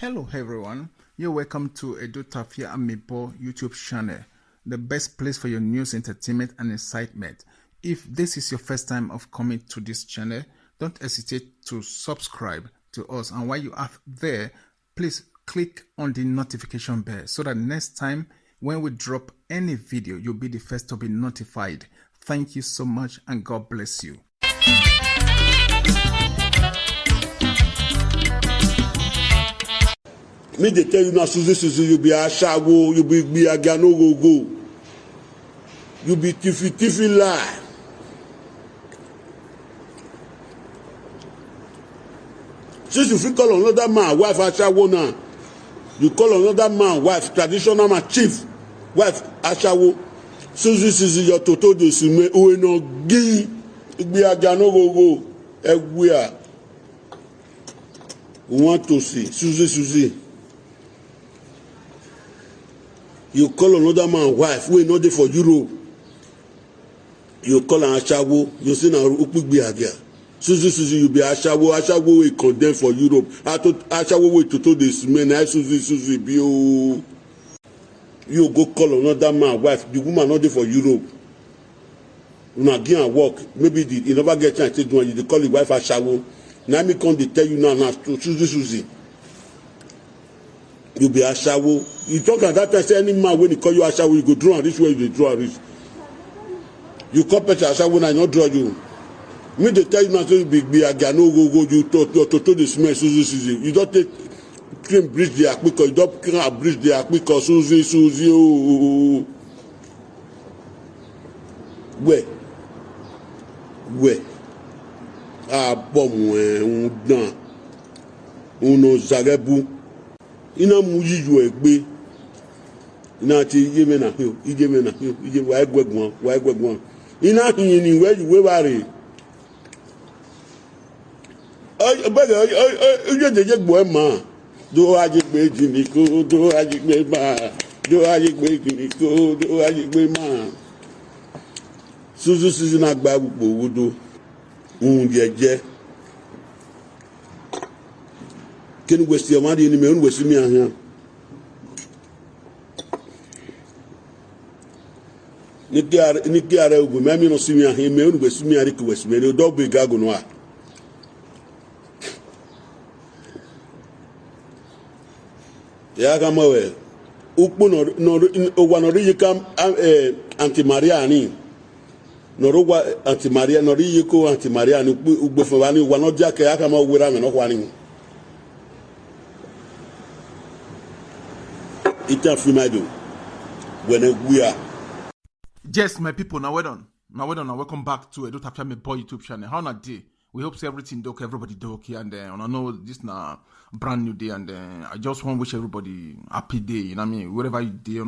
Hello everyone, you're welcome to Edo Tafia Amibo YouTube channel, the best place for your news, entertainment and excitement. If this is your first time of coming to this channel, don't hesitate to subscribe to us, and while you are there, please click on the notification bell so that next time when we drop any video, you'll be the first to be notified. Thank you so much and God bless you. Me they tell you now, Susie, you be a shago, you be a gano go. You be tiffy lie. Since you call another man wife ashawo now, you call another man wife, traditional man chief wife ashawo. Susie, your toto de sume uwe no gi be a gano go everywhere. Want to see Susie. You call another man wife wey no dey for Europe. You call am ashawo, you say na ukpugbe agia. Susie, you be ashawo wey condemn for Europe. Ashawo wey toto dey smell na Susie be o. You go call another man wife, the woman no dey for Europe. Una give am work, maybe you never get chance to do one, you dey call the wife ashawo. Na me come dey tell you now Susie. You be ashawo. You talk at that time, say any man when he call you ashawo, you go draw and reach where you draw and reach. You call person ashawo now, not draw you. Me they tell you now, say you be agano go you to the smell Susie. You don't take cream bridge the akpiko, you don't cream bridge the akpiko Susie oh. Where? Ah bomb un uno zarebu. Ina mu yiyu egbe ina ti yeme na hill ije wa egwegbon ina yin ni we bare oje deje gbo e ma do aje gbe jini ko do aje gbe ma do aje gbe jini ko do aje gbe ma suzu na gba gbogbo wodo un jeje Ken westi amadi ni me un westi mi ahia ni kiare ubu me mi no simi ahia me un westi mi ari ko westi me do be gago no a ya ga mawe ukpu no owa no ri kam anti maria ni no rogwa anti maria no ri ko anti maria ni ugbo fo wa ni wa no dia ke ya ka ma wura me no kwa ni Yes, my people, now well done. And welcome back to Edo Tafia Amibo YouTube channel. How na day? We hope everything okay, everybody do okay, and I know this na brand new day, and I just want to wish everybody happy day. You know what I mean? Wherever you day,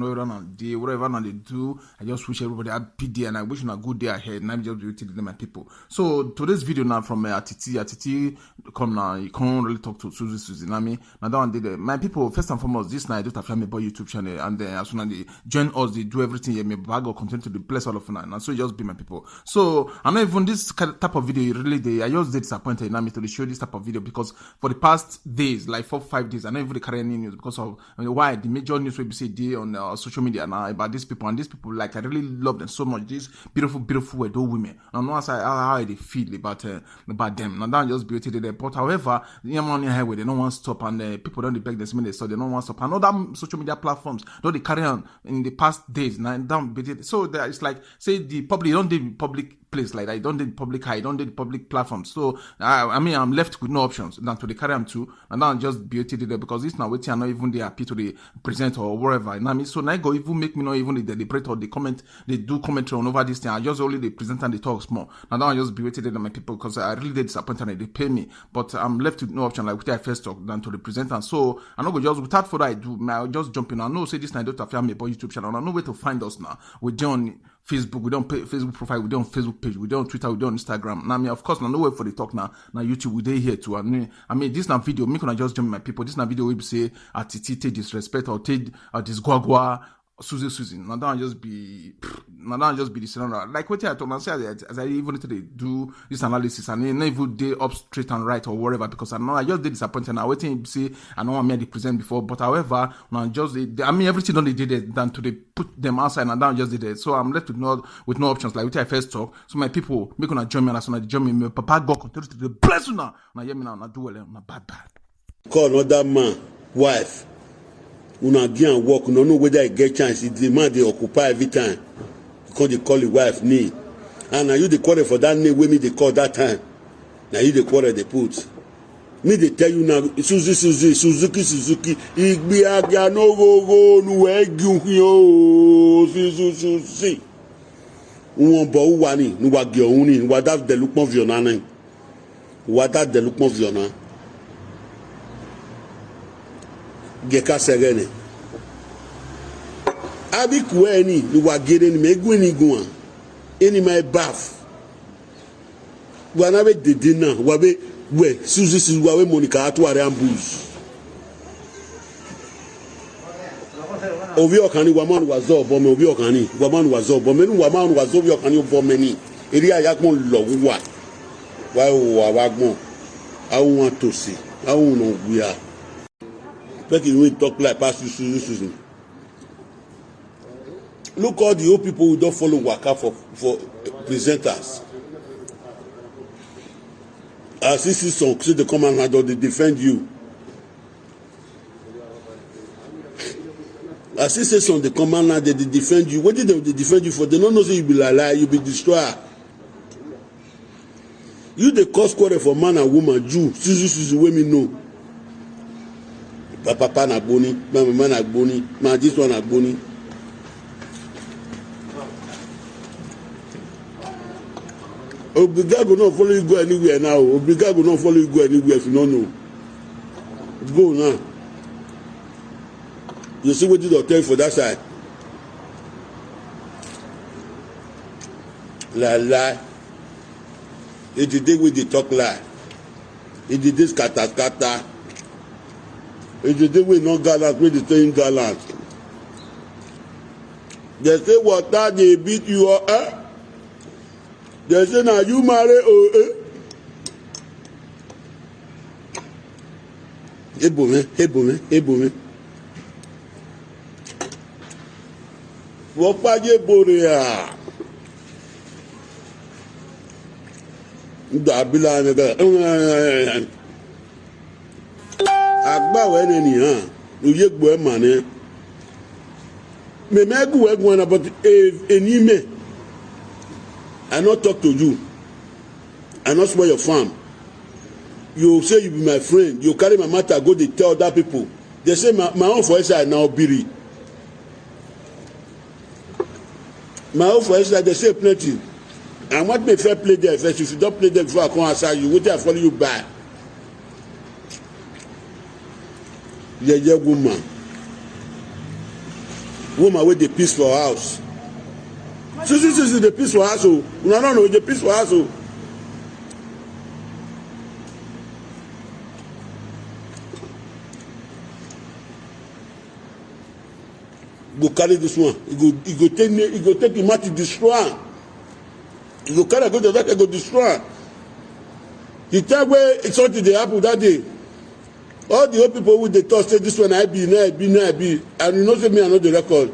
whatever they do, I just wish everybody happy day, and I wish you a good day ahead. And I'm just beautiful to my people. So today's video now from Atiti come now. You can't really talk to Susie. You know what I mean? Now that one did my people. First and foremost, this night Edo Tafia Amibo YouTube channel, and as soon as they join us, they do everything. Yeah, me bag or content to the place all of now, and so just be my people. So I know even this type of video really I just disappointed in me to show this type of video because for the past days, like 4-5 days, I don't even carry any news because of why the major news will be say day on social media now about these people, and these people, like, I really love them so much. These beautiful Edo women. I know how they feel about them. Now that just beauty there. But however, the money highway they don't want to stop, and people don't beg them, so they don't want to stop. And other social media platforms don't they carry on in the past days now down. So there it's like say the public don't do public place like that. I don't do public eye, don't do the public platform. So I mean I'm left with no options than to the carry them too, and now just beauty there because this now waiting I'm not even they happy to the present or whatever. You know what I mean? So now go even make me not even the deliberate or the comment they do commentary on over this thing. I just only the present and the talks more. Now I just beauty there my people because I really did disappointed and they pay me, but I'm left with no option like with I first talk than to the present. And so I know go just without further ado, I'll just jump in. I know say this night Edo Tafia Amibo YouTube channel. I know where to find us now. We're on Facebook, we don't pay Facebook profile, we don't Facebook page, we don't Twitter, we don't Instagram. Now, I mean, of course, now no way for the talk now. Now YouTube, we dey here too. I mean, this now video, me can just jump my people. This now video we say Atiti take disrespect or take this guagua Susie. Now that just be the scenario. Like what I told myself as I even today do this analysis and not even day up straight and right or whatever because I just did disappointed. I waiting to see I know I made the present before, but however, now just everything done they did it than to they put them outside and now just did it. So I'm left with no options like what I first talk. So my people make gonna join me as soon as they join me. My Papa God continue to bless you now. Now hear me now. Now do well. Now bad. Call another man, wife. Una get and work, una know whether I get chance. It's the man they occupy every time. Because they call the wife name. And now you the quarrel for that name when me they call that time. Now you the quarrel they put. Me they tell you now, Suzuki. Igbi agya no go nu egu yo Suzuki. Wọ́n bọ̀ wá ní wa gẹ̀ òun ní wa dá dẹ̀lúpọ̀ viọ̀nà ní. Wa dá dẹ̀lúpọ̀ viọ̀nà. Geka segene abi kueni ni wagere ni megwini guan eni my bath wana be dedina wabe we suzi wawe monica atware ambush obi okani waman wazo bo me obi okani waman wazo bo me nu waman wazo obi okani bo me ni eri ayakpon lo wa wa wagbon awu wan tosi awu no gua. Make you talk like past Susan. Look all the old people who don't follow waka for presenters. As this is some say the command handle they defend you. As this is on the command handle they defend you. What did they defend you for? They don't know say you be lie, you be destroyer. You the cause quarrel for man and woman, Jew, Susan, wey me know. Papa na boni, mama na boni, ma this one na boni. Obriga go not follow you go anywhere now. Obriga go not follow you go anywhere if you don't know. Go now. You see what did I tell you for that side? Lie. It the day with the talk lie. It the day scatter. It's the day we not gallant, we the same gallant. They say water they beat you up, They say now you marry Ebome. Wopaje borea. Dabila nega. Agba we ni han oye gbo e mane me megu we gwan about enime. I not talk to you. I not spoil your farm. You say you be my friend. You carry my matter go they tell other people. They say my own for inside now biri. My own for inside they say plenty. And what me fair play there first. If you don't play there before I come outside you, what I follow you back. Yeye woman with the peace for house. This is the peace for house. No, the peace for house. Go carry this one. He go take him out to destroy. He go carry go to that go destroy. The time where it's something they happen that day. All the old people with the talk say this one I be, and you know say me I know the record.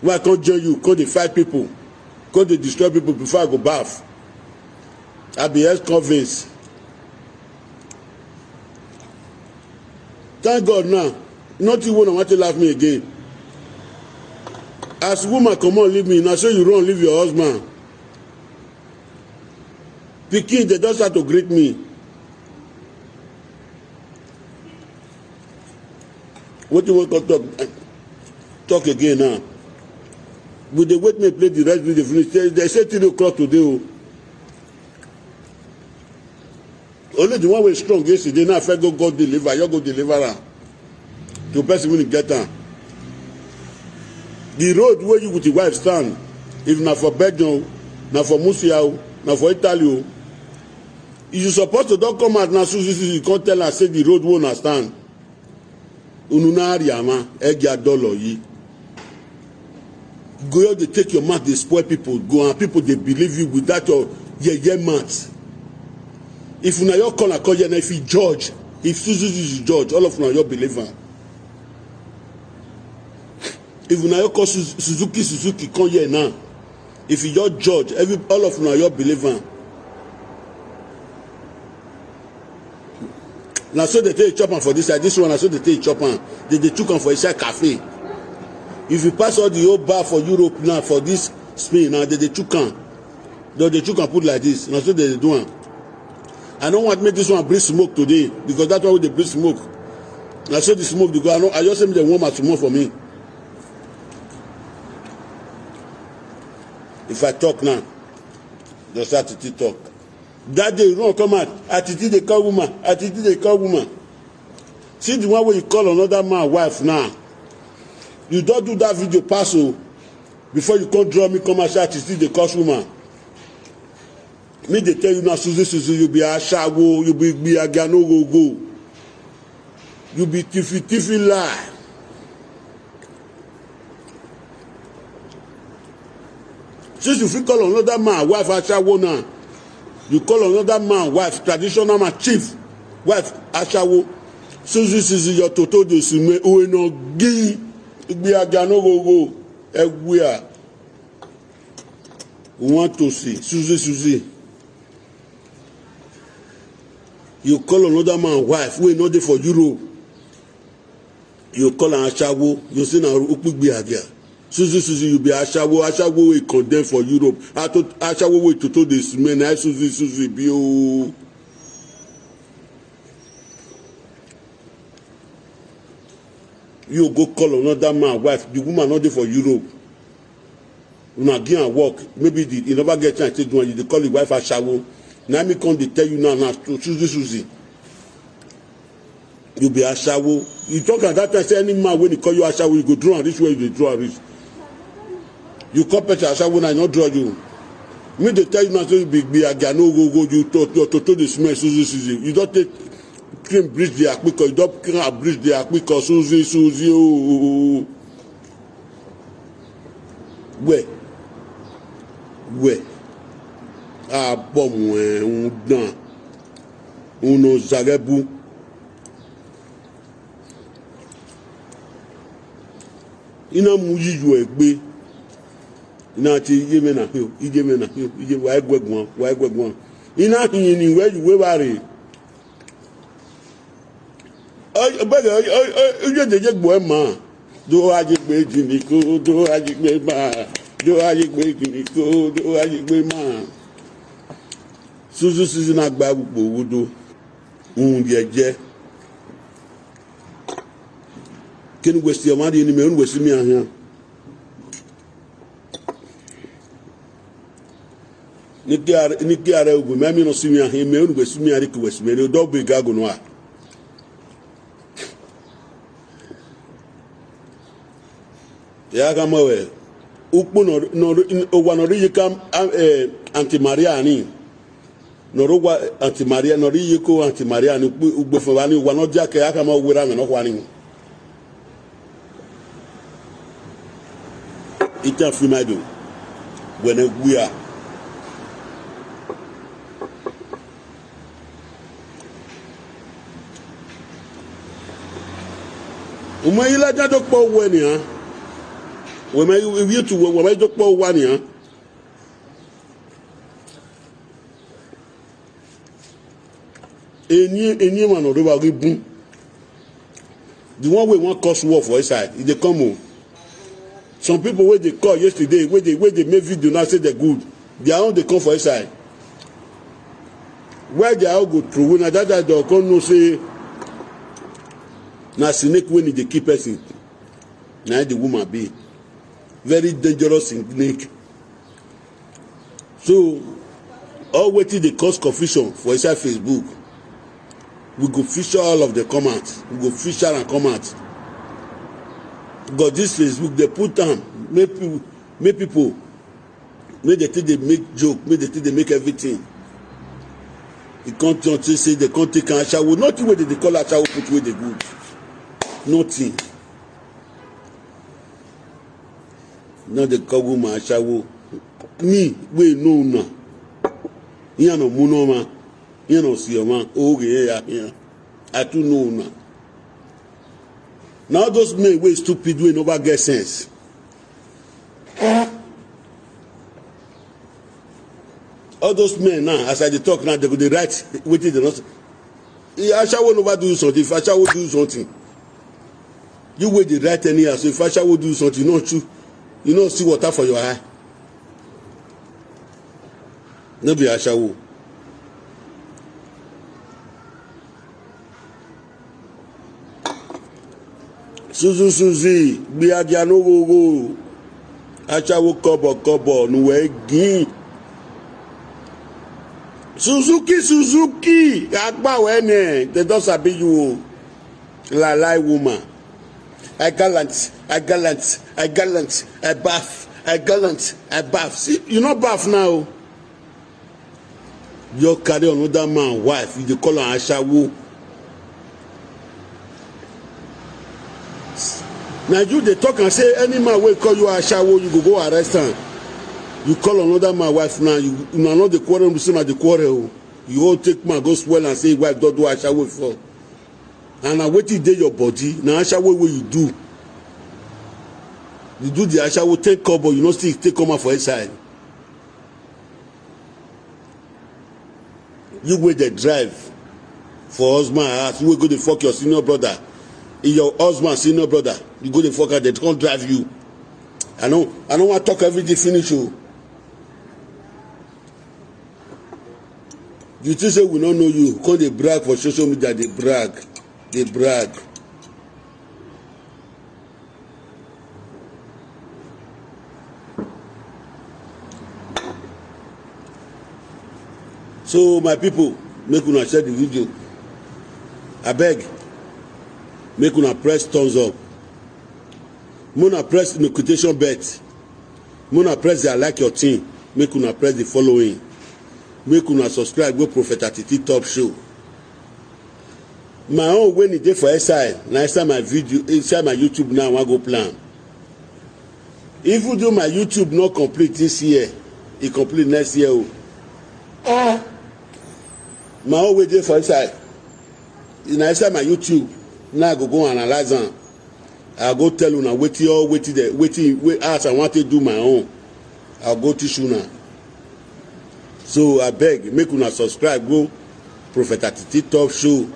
Why I can't join you? Can't they fight people? Can't they destroy people before I go bath? I be ex-convinced. Thank God now. Not even want to laugh me again. As woman come on leave me, now so you run leave your husband. Pikin they just start to greet me. What you want to talk again now? Will they wait me play the rest video finish? They say 3 o'clock today. Only the one way strong yesterday now. If I go deliver, you go deliver her. To person when you get her. The road where you with the wife stand, if not for Belgium, not for Murcia, not for Italy, you supposed to don't come out now. So you can't tell her say the road won't stand. ununari ama egya dollar yi. Go out, they take your mouth, they spoil people. Go and people they believe you without your mouth. If you not call and if you judge, if Suzuki is judge, all of you are your believer. If you not call Suzuki come here now. If you just judge, all of you are your believer. Now so they take chop on for this side, this one. Now so they take chop on. They took on for a side cafe. If you pass all the whole bar for Europe now for this Spain now, they took on. They took and put like this. Now so they do one. I don't want to make this one bring smoke today because that's why they bring smoke. Now so the smoke because I just send them warm at smoke for me. If I talk now, they start to talk. That day you don't come out. Attitude they call woman. Attitude they call woman. See the one where you call another man wife now. You don't do that video pass before you come draw me come and say attitude they call woman. Me they tell you now Suzy you be a shago, you be a gano go. You be tiffy lie. Since you fit call another man wife ashawo now, you call another man wife traditional man chief wife ashawo. Suzy your toto de sume o no gi igbe agano go egwea. We want to see Suzy. You call another man wife wey no dey for Europe. You call an ashawo, you say na ukugbe agia. Suzy you be ashawo we condemn for Europe. Ashawo we toto dey sume na Suzy be o. You go call another man wife, the woman not dey for Europe. Una give am work, maybe you never get chance to do one, you dey call the wife ashawo. Now me come dey tell you now Suzy. You be ashawo. You talk at that time say any man when he call you ashawo, you go draw and reach where you dey draw and reach. You call Peter ashawo now, not draw you. Me dey tell you now say you be agano go you to the smell Suzy. You don't take cream bridge the akpiko, you don't cream bridge the akpiko Suzy oh. Where? Ah bom un dan. Uno zagebu. Ina mu yiyu egbe. Ina ti yeme na hill, ijeme wa egwegbon. Ina hin ni we bare. Oje deje gbo e ma. Do ajigbe jiniko, do ajigbe ma. Do ajigbe jiniko, do ajigbe ma. Suzy na gba gbogbo wodo. Jeje. Ken westi amadi ni me un westi mi ahan. Ni ki are ogun me mi no si mi ahan me un westi mi ari ki westi me do be gago no a. Ya ga mo we. Ukpo no owa no ri kam anti Maria ni. Norogwa anti Maria no ri ko anti Maria ni ugbo fo wa ni wa no dia ke aka ma wura me no kwa ni. Ita Frimado when we are Umayila jado po weni ha we may you to we may do po wani ha eni man odo ba ribun the one we want cause war for inside e dey come o. Some people wey dey call yesterday wey dey make video now say they good their own dey come for inside where their own go through na that they come know say na snake wey dey keep person na the woman be very dangerous snake. So all wetin dey cause confusion for inside Facebook we go feature all of the comments, we go feature and comment. But this Facebook they put am make people make they think they make joke, make they think they make everything. The content say they can't take an ashawo, not the way they call ashawo put where they good. nothing. Now the call woman ashawo. Me, we know now. You know, Munoma. You know, see your man. Okay, yeah. I too know now. Now those men wey stupid wey never get sense. All those men now, as I dey talk now, they go dey write wetin they not. Ashawo never do something. If Ashawo do something, you wey dey write anyhow. So if Ashawo do something, you no see water for your eye. No be Ashawo. Suzy, be a no go. Ashawo kobo, no way gin. Suzuki, agba wene, they don't sabi you. Lie woman. I gallant, I bath. See, you not bath now. You carry another man wife, you dey call her Ashawo. Now you dey talk and say any man will call you Ashawo, you go arrest am. You call another man wife now, you are not the quarrel, you say na the quarrel. You all take man go swell and say wife don't do Ashawo for. And now wetin dey your body, na Ashawo wey you do. You do the Ashawo take cover, you no still take come out for inside. You wey dey drive for husband house, you wey go dey fuck your senior brother. Your husband senior brother, you go dey fuck her, they can't drive you. I don't want to talk everything finish o. You think say we don't know you, come dey brag for social media, they brag. So my people, make una share the video. Abeg, make una press thumbs up. Muna press notification bell. Muna press the like your thing. Make una press the following. Make una subscribe go Prophet Atiti Top Show. My own when e dey for SI, na inside my video, inside my YouTube now I wan go plan. Even though my YouTube not complete this year, e complete next year o. My own wey dey for inside, na inside my YouTube now I go analyze am. I go tell una wetin as I want to do my own. I go teach una. So I beg, make una subscribe go Prophet Atiti Top Show.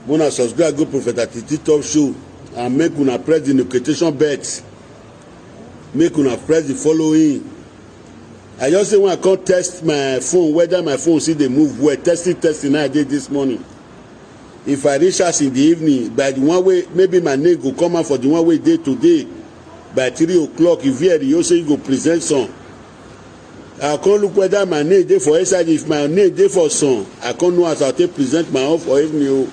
Una subscribe go Prophet Atiti Top Show and make una press the notification bell. Make una press the following. I just say when I come test my phone whether my phone see dey move well. Testing I did this morning. If I reach us in the evening by the one way, maybe my name go come out for the one way day today by 3 o'clock. If you say you go present some, I can't look whether my name day for inside. If my name day for some, I can't know as I take present my own for evening.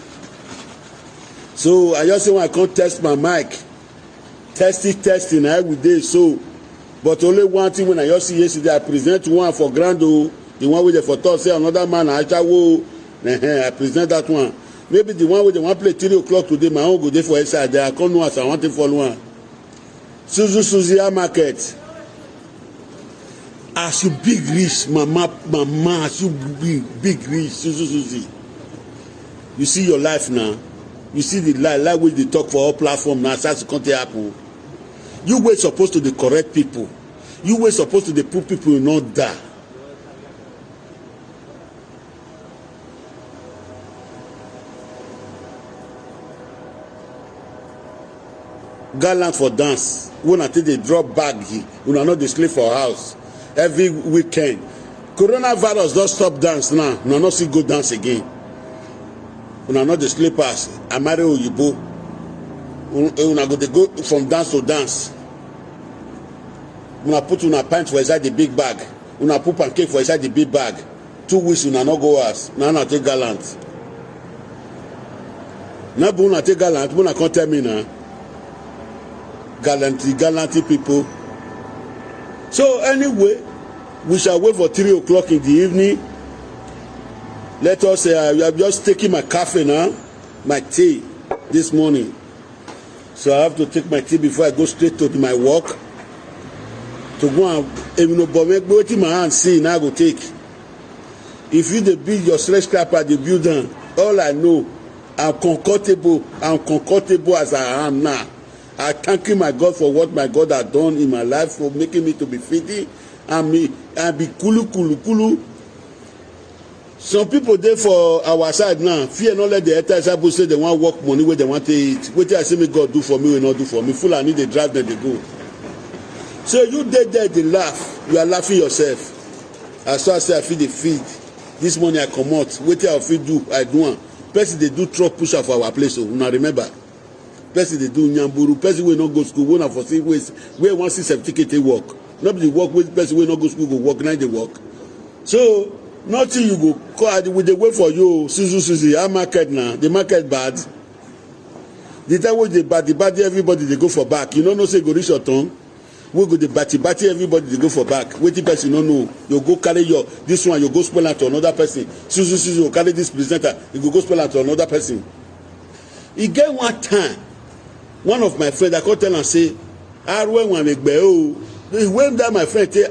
So I just say when I can't test my mic, testing every day. So, but only one thing when I just see yesterday, I present one for Grando, the one with the photo say another man I present that one. Maybe the one with the one play 3 o'clock today, my own go there for inside there. I can't know as I want to follow one. Suzy market. As you big rich, mama, as you big rich, Suzy. You see your life now. You see the life which they talk for all platforms now. Starts to come to happen. You were supposed to the correct people. You were supposed to the put people in order. Gallant for dance. When I take the drop bag, we are not the sleep for house every weekend. Coronavirus don't stop dance now. We are not see go dance again. We are not the sleepers. Amare Oyibo. We are going to go from dance to dance. We are put una pants for inside the big bag. We are put pancake for inside the big bag. 2 weeks we are not go us. Now I take gallant. Now we are take gallant. We are can't tell me now. Gallanty people. So anyway, we shall wait for 3 o'clock in the evening. Let us say, I'm just taking my coffee now, my tea. this morning. So I have to take my tea before I go straight to my work. To go and, if you know, but make both my hand see, now I go take. If you the build your stretch scraper, the builder, all I know, I'm comfortable as I am now. I thank you, my God, for what my God has done in my life, for making me to be fitting, and be kulu. Some people there for our side now, fear not let the entire say they want work money where they want to eat. What I say me God do for me will not do for me. Full I need they drive them they go. So you there they laugh. You are laughing yourself. As far as I feel the feed. This morning I come out. What I feel do, I do one. Person they do truck pusher for our place. So now remember. Person they do nyamburu. Person will not go school. One for 6 ways. Where one see certificate they work. Nobody work with person will not go school go work. Now they work. So nothing you go call with the way for you. Susie. Our market now. The market bad. The time when they bad everybody they go for back. You know say go reach your tongue. We go the batty everybody they go for back. Waiting person no know. You go carry your this one, you go spoil it to another person. Susie, you carry this presenter, you go spoil it to another person. He get one time, one of my friends I come tell and say, when that my friend say,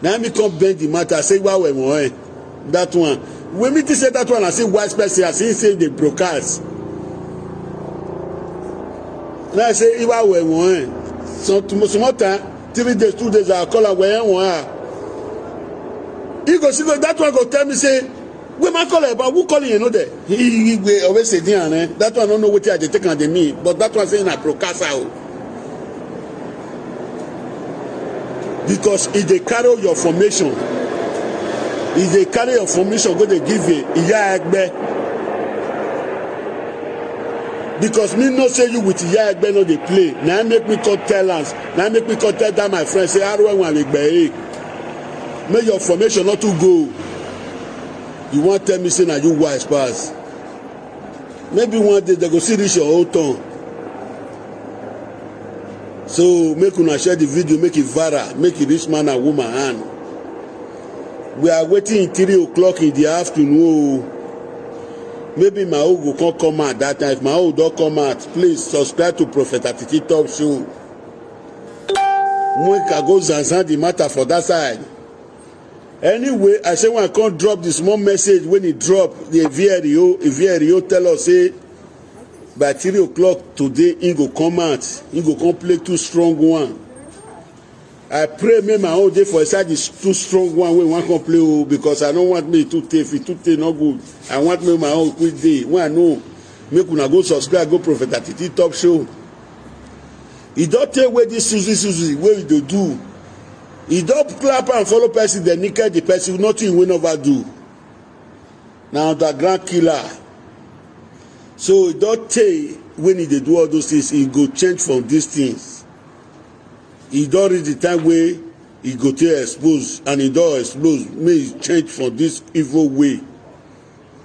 now me come bend the matter. I say, wow, that one. When me say that one, I say wise person, I say they broadcast. Now I say, wow, so tomorrow time 3 days 2 days I call her where he go see that one go tell me say where my call her but who calling you know there he always say that one don't know what I take on the me but that one saying I broadcast out because if they carry your formation go they give you iya egbe. Because me no say you with iya egbe no dey play. Now make me come tell us. Now make me come tell that my friend say how do I want egbe? Make your formation not to go. You want tell me say na you wise pass. Maybe one day they go see reach your whole tongue. So make una share the video, make it viral, make it reach man and woman hand. We are waiting 3 o'clock in the afternoon. Maybe my own go come out that time. If my own don't come out, please subscribe to Prophet Atiti Top Show. We can go zanzan the matter for that side. Anyway, I say when I can't drop this small message when he drop the VRO tell us say by 3 o'clock today he go come out. He go come play 2 strong one. I pray me my own day for inside this 2 strong one when one can play because I don't want me to take not good. I want me my own quick day. When I know make una go subscribe, go Prophet Atiti Top Show. He don't take away this Susie where we do. He don't clap and follow person the naked the person nothing will never do. Now the grand killer. So he don't take when he do all those things, he go change from these things. He don't reach the time where he go to expose and he don't expose may change from this evil way.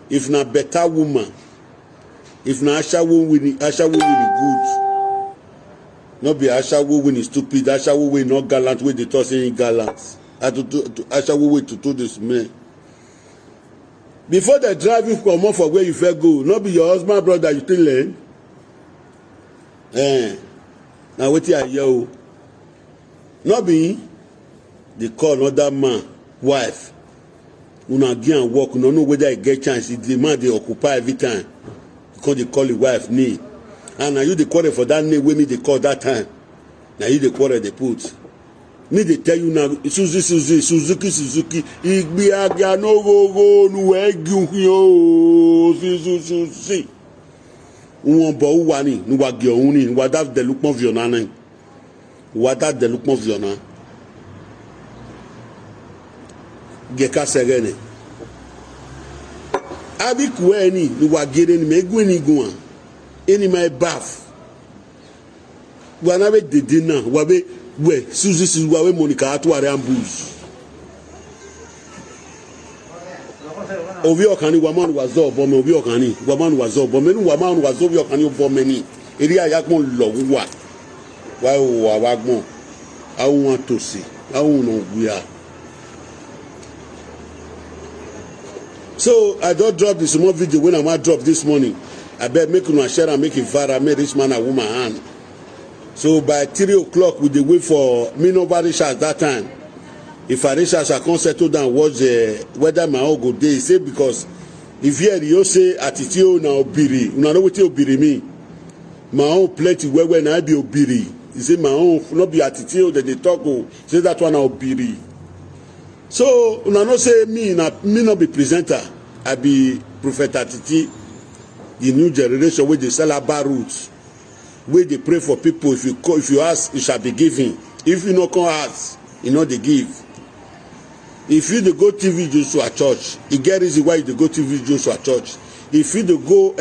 If na better woman, if na Asha will win good. Not be Asha will win stupid, Asha will win not gallant with the tossing gallant. Asha will wait to do this man. Before they drive you come off for where you feel go, not be your husband brother you still learn. Now what I hear. Not be they call another man wife una get and work una know whether I get chance the man dey occupy every time because they call the wife name and na you dey quarrel for that name wey me dey call that time na you dey quarrel dey put me dey tell you now Suzuki igbe aga no go nu egu yo Suzuki wọ́n bọ̀ wà ní níwà gẹ̀ ọ̀hún ní níwà dá dẹ̀lúpọ̀ fìọ̀nà náà níwà dá dẹ̀lúpọ̀ fìọ̀nà gẹ̀ka sẹ̀rẹ̀ ní. abiku ẹ̀ ní níwà gẹ̀rẹ̀ ní mẹ́gbẹ́ ní gun à ẹni máa báf wà náà bẹ dèdè náà wà bẹ wẹ̀ Suzuki wà bẹ Monica àtúwàrẹ̀ ambush. Ovi okani waman wazo bome ovi okani waman wazo bome nu waman wazo ovi okani bome ni eri ayagbon lo wa wagbon awon tosi awon no gua. So I don't drop this small video when I might drop this morning. I bet make una share and make it viral, make rich man and woman hand. So by 3 o'clock, we dey wait for me no reach at that time. If I reach I come settle down watch whether my own go dey. Say because if here you say attitude na obiri, una know wetin obiri mean. My own plenty where na be obiri. He say my own not be attitude that they talk o. Say that one na obiri. So una know say me not be presenter. I be Prophet Atiti, the new generation wey dey sell herbal roots. Wey dey pray for people. If you ask, it shall be given. If you no come ask, you know they give. If you dey go TV Joshua church, e get reason why you dey go TV Joshua church. If you dey go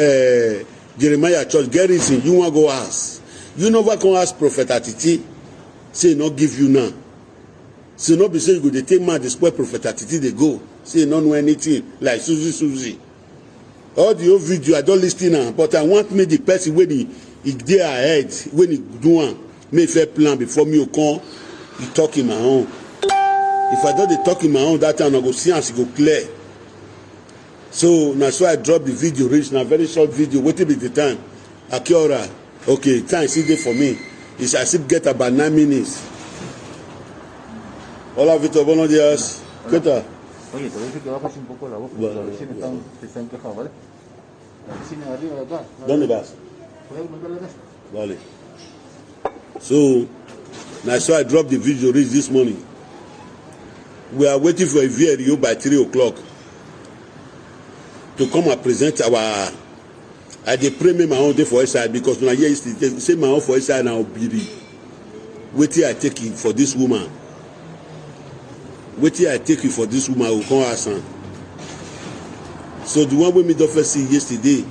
Jeremiah church, get reason you wan go ask. You never come ask Prophet Atiti, say no give you now. So no be say you go dey take man dey spoil Prophet Atiti dey go. Say no know anything like Suzy. All the old video I don lis ten am, but I want me the person wey he dey ahead when he do am make fair plan before me come he talk in my own. If I don dey talk in my own that time I go see am she go clear. So na so I drop the video reach na very short video. Wetin be the time? Akiora. Okay, time still dey for me. It's I still get about 9 minutes. Hola Víctor, buenos días. ¿Qué tal? Oye, te voy a decir que bajas un poco la voz porque los vecinos te están quejando, ¿vale? La vecina de arriba de acá. ¿Dónde vas? ¿Puedes mandar la casa? Vale. So na so I drop the video reach this morning. We are waiting for a VRU by 3 o'clock to come and present our. I dey pray me my own day for inside because when I hear yesterday say my own for inside na obiri. Wetin I take it for this woman. Wetin I take it for this woman I go come ask am. So the one wey me don first see yesterday,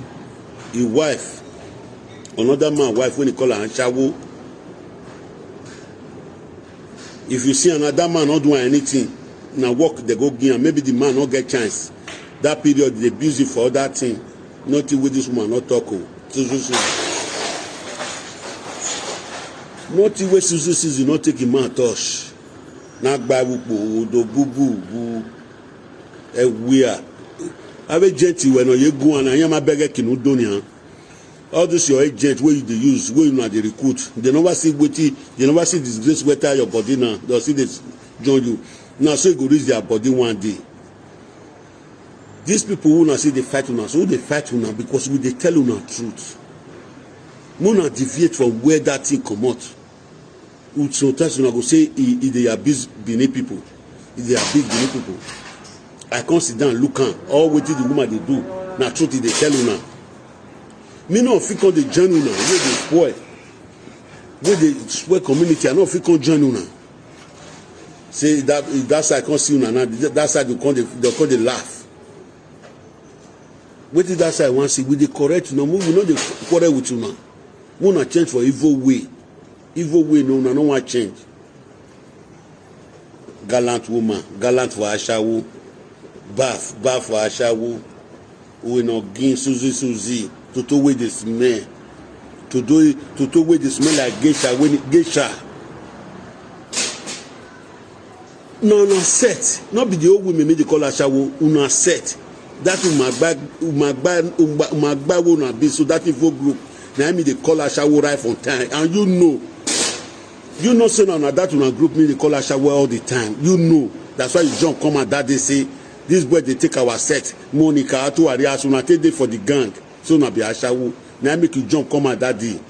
his wife, another man wife wey he call her Anshawo. If you see another man not doing anything, na work they go give am, maybe the man not get chance. That period they busy for other thing. Nothing with this woman not talk o. Nothing wey Suzy not take him man touch. Na gba wupo do bubu ewia. Ave gentle when you go and I am a beggar kinu donia. All this your agent where you dey use, where you know they recruit. They never see wetin, they never see disgrace wetter your body now. They see this join you. Now so you go reach their body one day. These people who now say they fight una, so they fight una because we dey tell una truth. Muna deviate from where that thing come out. Sometimes una go say e dey abuse Benin people. E dey abuse Benin people. I come sit down look am all wetin the woman dey do. Na truth e dey tell una. Me no fit come dey join una wey dey spoil community. I no fit come join una. Say that side come see una now. That side they come dey laugh. Wetin that side wan see? We dey correct una. We no dey quarrel with una. We una change for evil way. Evil way no una no wan change. Gallant woman, gallant for Ashawo, baff for Ashawo. We no gain Suzy. Toto wey dey smell. Toto wey dey smell like geisha. No set. Not be the old women make they call Ashawo. Una set. That umagba wo na be so that evil group. Now me they call Ashawo right from time, and you know say na that una group me they call Ashawo all the time. You know that's why you jump come and that they say this boy they take our set. Monica Atuari Asuna take day for the gang. So na be Ashawo. Now make you jump come and that day.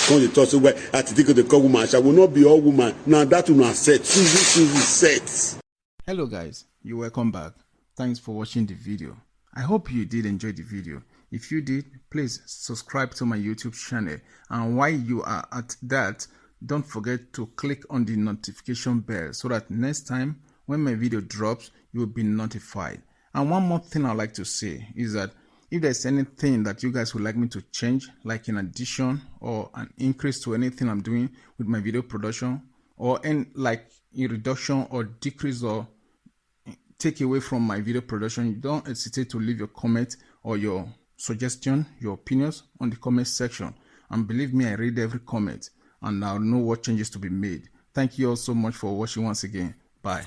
Come they talk so where I think they call woman Ashawo not be all woman. Now that una set. Suzy set. Hello guys, you're welcome back. Thanks for watching the video. I hope you did enjoy the video. If you did, please subscribe to my YouTube channel, and while you are at that, don't forget to click on the notification bell so that next time when my video drops, you will be notified. And one more thing I'd like to say is that if there's anything that you guys would like me to change, like an addition or an increase to anything I'm doing with my video production, or like a reduction or decrease or take away from my video production, you don't hesitate to leave your comment or your suggestion, your opinions on the comment section. And believe me, I read every comment and I'll know what changes to be made. Thank you all so much for watching once again. Bye.